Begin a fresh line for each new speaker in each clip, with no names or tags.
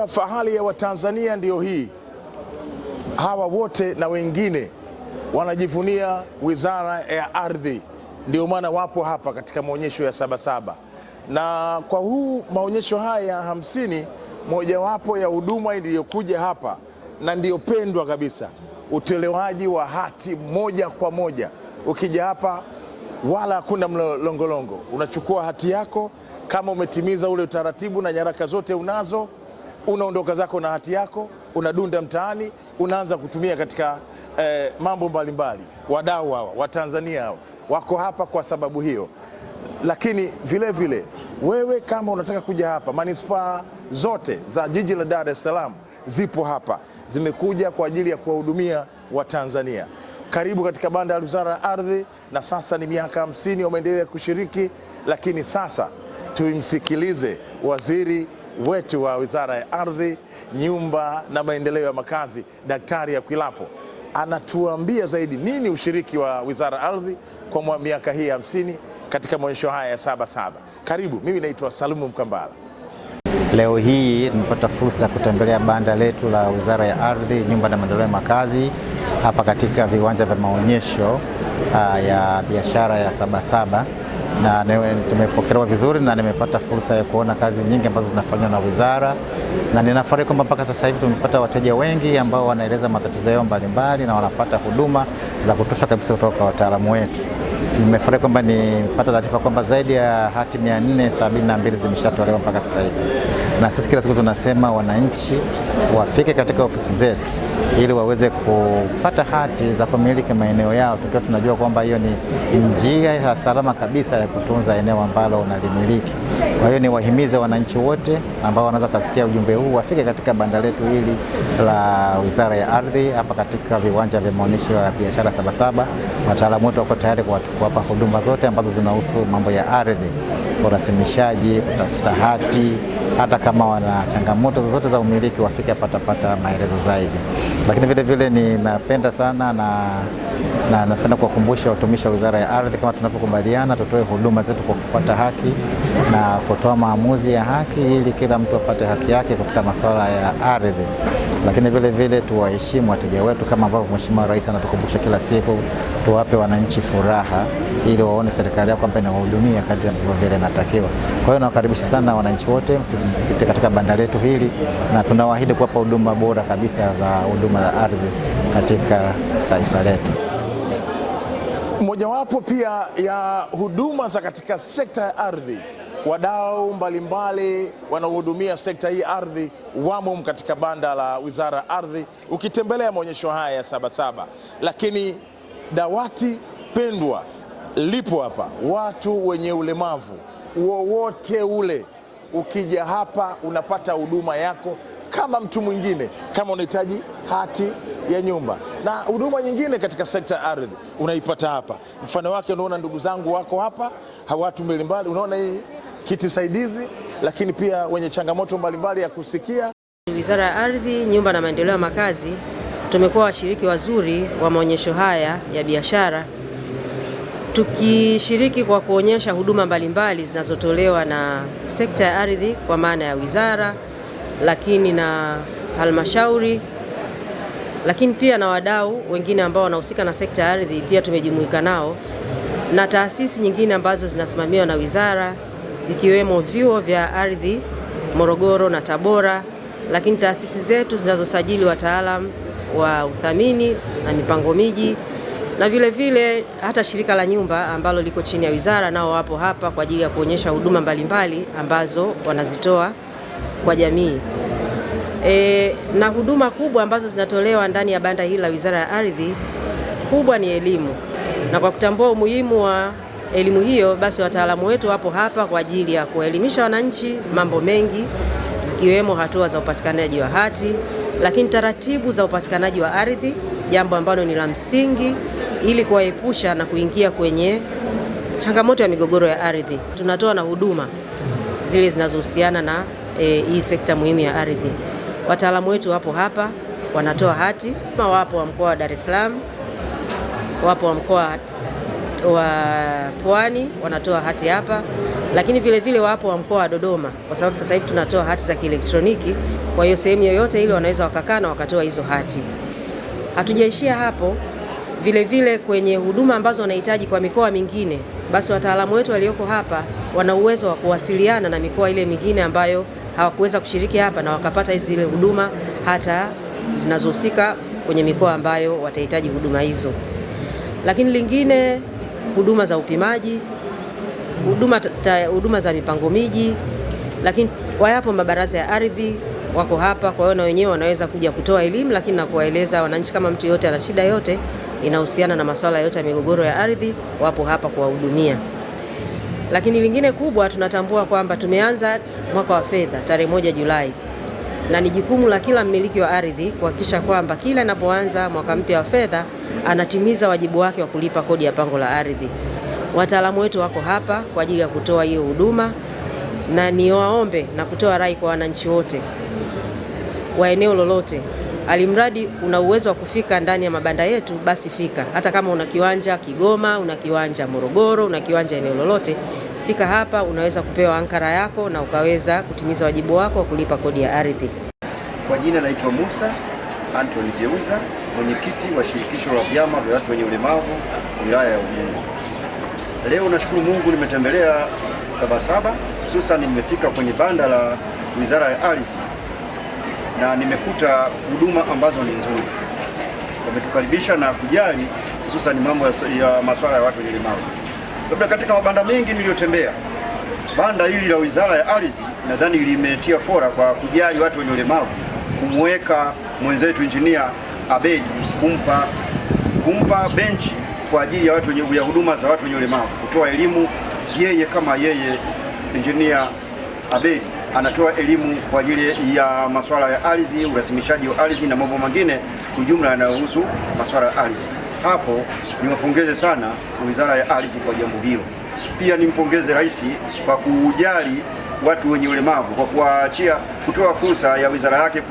Unajua, fahari ya Watanzania ndio hii. Hawa wote na wengine wanajivunia Wizara ya Ardhi, ndio maana wapo hapa katika maonyesho ya Sabasaba. Na kwa huu maonyesho haya ya 50, mojawapo ya huduma iliyokuja hapa na ndiyo pendwa kabisa, utolewaji wa hati moja kwa moja. Ukija hapa wala hakuna mlongolongo, unachukua hati yako kama umetimiza ule utaratibu na nyaraka zote unazo, unaondoka zako na hati yako, unadunda mtaani, unaanza kutumia katika mambo mbalimbali. Wadau hawa Watanzania hawa wako hapa kwa sababu hiyo. Lakini vile vile wewe kama unataka kuja hapa, manispaa zote za jiji la Dar es Salaam zipo hapa, zimekuja kwa ajili ya kuwahudumia Watanzania. Karibu katika banda la Wizara ya Ardhi, na sasa ni miaka 50 wameendelea kushiriki. Lakini sasa tumsikilize waziri wetu wa Wizara ya Ardhi, Nyumba na Maendeleo ya Makazi, Daktari Akwilapo, anatuambia zaidi nini ushiriki wa Wizara ya Ardhi kwa miaka hii 50 katika maonyesho haya ya Sabasaba. Karibu, mimi naitwa Salumu Mkambala.
Leo hii nimepata fursa ya kutembelea banda letu la Wizara ya Ardhi, Nyumba na Maendeleo ya Makazi hapa katika viwanja vya maonyesho ya biashara ya Sabasaba, na tumepokelewa vizuri na nimepata fursa ya kuona kazi nyingi ambazo zinafanywa na wizara, na ninafurahi kwamba mpaka sasa hivi tumepata wateja wengi ambao wanaeleza matatizo yao mbalimbali na wanapata huduma za kutosha kabisa kutoka kwa wataalamu wetu. Nimefurahi kwamba nipata taarifa kwamba zaidi ya hati 472 zimeshatolewa mpaka sasa hivi, na sisi kila siku tunasema wananchi wafike katika ofisi zetu ili waweze kupata hati za kumiliki maeneo yao, tukiwa tunajua kwamba hiyo ni njia ya salama kabisa ya kutunza eneo ambalo unalimiliki. Kwa hiyo niwahimize wananchi wote ambao wanaweza kusikia ujumbe huu wafike katika banda letu hili la Wizara ya Ardhi hapa katika viwanja vya maonyesho ya biashara Sabasaba. Wataalamu wetu wako tayari kuwapa huduma zote ambazo zinahusu mambo ya ardhi, urasimishaji, kutafuta hati. Hata kama wana changamoto zozote za umiliki wafike patapata maelezo zaidi. Lakini vile vile ninapenda sana na napenda kuwakumbusha watumishi wa Wizara ya Ardhi, kama tunavyokubaliana, tutoe huduma zetu kwa kufuata haki na kutoa maamuzi ya haki ili kila mtu apate haki yake katika masuala ya ardhi. Lakini vile vile tuwaheshimu wateja wetu kama ambavyo Mheshimiwa Rais anatukumbusha kila siku, tuwape wananchi furaha ili waone serikali yao kwamba inawahudumia kadri ambavyo vile inatakiwa. Kwa hiyo nawakaribisha sana wananchi wote mpite katika banda letu hili, na tunawaahidi kuwapa huduma bora kabisa za huduma za ardhi katika taifa letu.
Mojawapo pia ya huduma za katika sekta ya ardhi, wadau mbalimbali wanaohudumia sekta hii ardhi wamo katika banda la Wizara ya Ardhi ukitembelea maonyesho haya ya Sabasaba. Lakini dawati pendwa lipo hapa, watu wenye ulemavu wowote ule, ukija hapa unapata huduma yako kama mtu mwingine. Kama unahitaji hati ya nyumba na huduma nyingine katika sekta ya ardhi unaipata hapa. Mfano wake unaona ndugu zangu wako hapa, watu mbalimbali, unaona hii kiti saidizi, lakini pia wenye changamoto mbalimbali ya kusikia.
Wizara ya Ardhi, Nyumba na Maendeleo ya Makazi tumekuwa washiriki wazuri wa maonyesho haya ya biashara, tukishiriki kwa kuonyesha huduma mbalimbali zinazotolewa na sekta ya ardhi kwa maana ya wizara, lakini na halmashauri, lakini pia na wadau wengine ambao wanahusika na sekta ya ardhi pia tumejumuika nao, na taasisi nyingine ambazo zinasimamiwa na wizara ikiwemo vyuo vya ardhi Morogoro na Tabora, lakini taasisi zetu zinazosajili wataalamu wa uthamini na mipango miji, na vile vile hata shirika la nyumba ambalo liko chini ya wizara nao wapo hapa kwa ajili ya kuonyesha huduma mbalimbali ambazo wanazitoa kwa jamii. Na huduma kubwa ambazo zinatolewa ndani ya banda hili la Wizara ya Ardhi kubwa ni elimu, na kwa kutambua umuhimu wa elimu hiyo, basi wataalamu wetu wapo hapa kwa ajili ya kuelimisha wananchi mambo mengi, zikiwemo hatua za upatikanaji wa hati, lakini taratibu za upatikanaji wa ardhi, jambo ambalo ni la msingi ili kuwaepusha na kuingia kwenye changamoto ya migogoro ya ardhi. Tunatoa na huduma zile zinazohusiana na hii sekta muhimu ya ardhi. Wataalamu wetu wapo hapa wanatoa hati, wapo wa mkoa wa Dar es Salaam, wapo wa mkoa wa Pwani wanatoa hati hapa, lakini vile vile wapo wa mkoa wa Dodoma, kwa sababu sasa hivi tunatoa hati za kielektroniki. Kwa hiyo sehemu yoyote ile wanaweza wakakaa na wakatoa hizo hati. Hatujaishia hapo, vile vile kwenye huduma ambazo wanahitaji kwa mikoa mingine, basi wataalamu wetu walioko hapa wana uwezo wa kuwasiliana na mikoa ile mingine ambayo hawakuweza kushiriki hapa na wakapata zile huduma hata zinazohusika kwenye mikoa ambayo watahitaji huduma hizo. Lakini lingine, huduma za upimaji, huduma za mipango miji, lakini wayapo mabaraza ya ardhi wako hapa, kwa hiyo na wenyewe wanaweza kuja kutoa elimu, lakini na kuwaeleza wananchi kama mtu yote ana shida yote inahusiana na masuala yote ya migogoro ya ardhi, wapo hapa kuwahudumia. Lakini lingine kubwa, tunatambua kwamba tumeanza mwaka wa fedha tarehe 1 Julai, na ni jukumu la kila mmiliki wa ardhi kuhakikisha kwamba kila inapoanza mwaka mpya wa fedha anatimiza wajibu wake wa kulipa kodi ya pango la ardhi. Wataalamu wetu wako hapa kwa ajili ya kutoa hiyo huduma, na niwaombe na kutoa rai kwa wananchi wote wa eneo lolote, alimradi una uwezo wa kufika ndani ya mabanda yetu, basi fika. Hata kama una kiwanja Kigoma, una kiwanja Morogoro, una kiwanja eneo lolote, fika hapa, unaweza kupewa ankara yako na ukaweza kutimiza wajibu wako wa kulipa kodi ya ardhi.
Kwa jina naitwa Musa Anthony Jeuza, mwenyekiti wa shirikisho la vyama vya watu wenye ulemavu wilaya ya Ubungo. Leo nashukuru Mungu nimetembelea Sabasaba, hususan nimefika kwenye banda la Wizara ya Ardhi na nimekuta huduma ambazo ni nzuri. Wametukaribisha na kujali hususan mambo ya masuala ya watu wenye ulemavu. Labda katika mabanda mengi niliyotembea, banda hili la Wizara ya Ardhi nadhani limetia fora kwa kujali watu wenye ulemavu, kumweka mwenzetu Engineer Abedi, kumpa benchi kwa ajili ya watu wenye huduma za watu wenye ulemavu, kutoa elimu. Yeye kama yeye Engineer Abedi anatoa elimu kwa ajili ya masuala ya ardhi, urasimishaji wa ardhi na mambo mengine kwa jumla yanayohusu masuala ya ardhi. Hapo niwapongeze sana Wizara ya Ardhi kwa jambo hilo. Pia nimpongeze Rais kwa kujali watu wenye ulemavu, kwa kuachia kutoa fursa ya wizara yake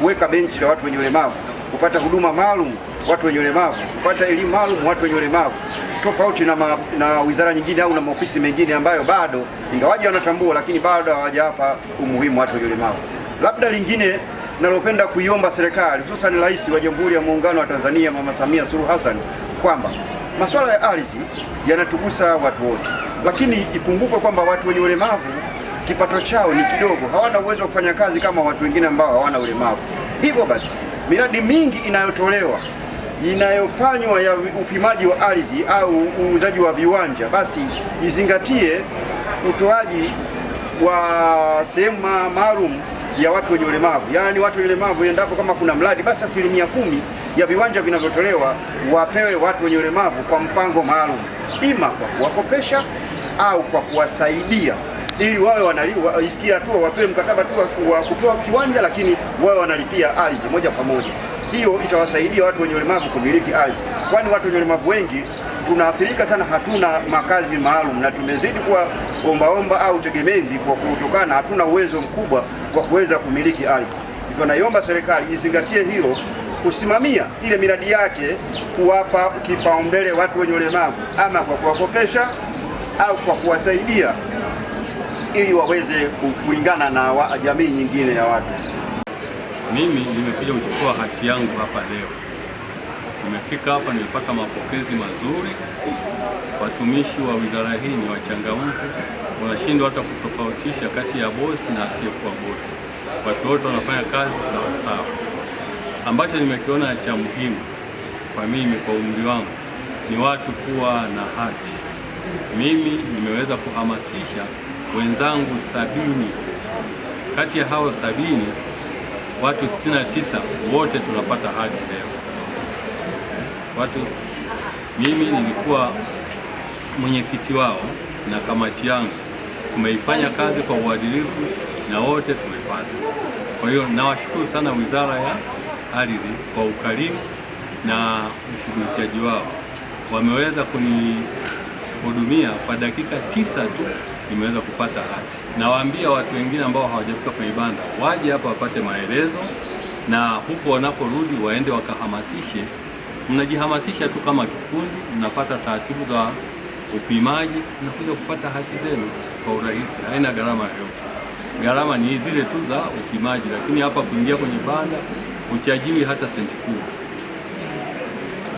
kuweka benchi la watu wenye ulemavu, kupata huduma maalum watu wenye ulemavu, kupata elimu maalum watu wenye ulemavu, tofauti na wizara nyingine au na maofisi mengine ambayo bado ingawaje wanatambua lakini bado hawajapa umuhimu watu wenye ulemavu. Labda lingine nalopenda kuiomba serikali, hususan Rais wa Jamhuri ya Muungano wa Tanzania Mama Samia Suluhu Hassan, kwamba masuala ya ardhi yanatugusa watu wote, lakini ikumbukwe kwamba watu wenye ulemavu kipato chao ni kidogo, hawana uwezo wa kufanya kazi kama watu wengine ambao hawana ulemavu. Hivyo basi miradi mingi inayotolewa inayofanywa ya upimaji wa ardhi au uuzaji wa viwanja, basi izingatie utoaji wa sehemu maalum ya watu wenye ulemavu. Yaani watu wenye ulemavu endapo kama kuna mradi, basi 10% ya viwanja vinavyotolewa wapewe watu wenye ulemavu kwa mpango maalum, ima kwa kuwakopesha au kwa kuwasaidia, ili wawe wanalipa tu wapewe mkataba tu wa kupewa kiwanja, lakini wawe wanalipia ardhi moja kwa moja. Hiyo itawasaidia watu wenye ulemavu kumiliki ardhi, kwani watu wenye ulemavu wengi tunaathirika sana, hatuna makazi maalum na tumezidi kuwa ombaomba au tegemezi kwa kutokana hatuna uwezo mkubwa kwa kuweza kumiliki ardhi. Hivyo naiomba serikali izingatie hilo, kusimamia ile miradi yake, kuwapa kipaumbele watu wenye ulemavu, ama kwa kuwakopesha au kwa kuwasaidia ili waweze kulingana na jamii nyingine ya watu.
Mimi nimekuja kuchukua hati yangu hapa leo. Nimefika hapa, nimepata mapokezi mazuri. Watumishi wa wizara hii ni wachangamfu, wanashindwa hata kutofautisha kati ya bosi na asiyekuwa bosi. Watu wote wanafanya kazi sawa sawa. Ambacho nimekiona cha muhimu kwa mimi, kwa umri wangu, ni watu kuwa na hati. Mimi nimeweza kuhamasisha wenzangu 70. Kati ya hao 70, watu 69 wote tunapata hati leo. Mimi nilikuwa mwenyekiti wao na kamati yangu, tumeifanya kazi kwa uadilifu na wote tumepata. Kwa hiyo nawashukuru sana Wizara ya Ardhi kwa ukarimu na ushughulikiaji wao. Wameweza kunihudumia kwa dakika 9 tu nimeweza kupata hati. Nawaambia watu wengine ambao hawajafika kwenye banda waje hapa wapate maelezo, na huko wanaporudi waende wakahamasishe. Mnajihamasisha tu kama kikundi, mnapata taratibu za upimaji, mnakuja kupata hati zenu. kwa urahisi, haina gharama yoyote. Gharama ni zile tu za upimaji, lakini hapa kuingia kwenye banda uchajiwi hata senti 10.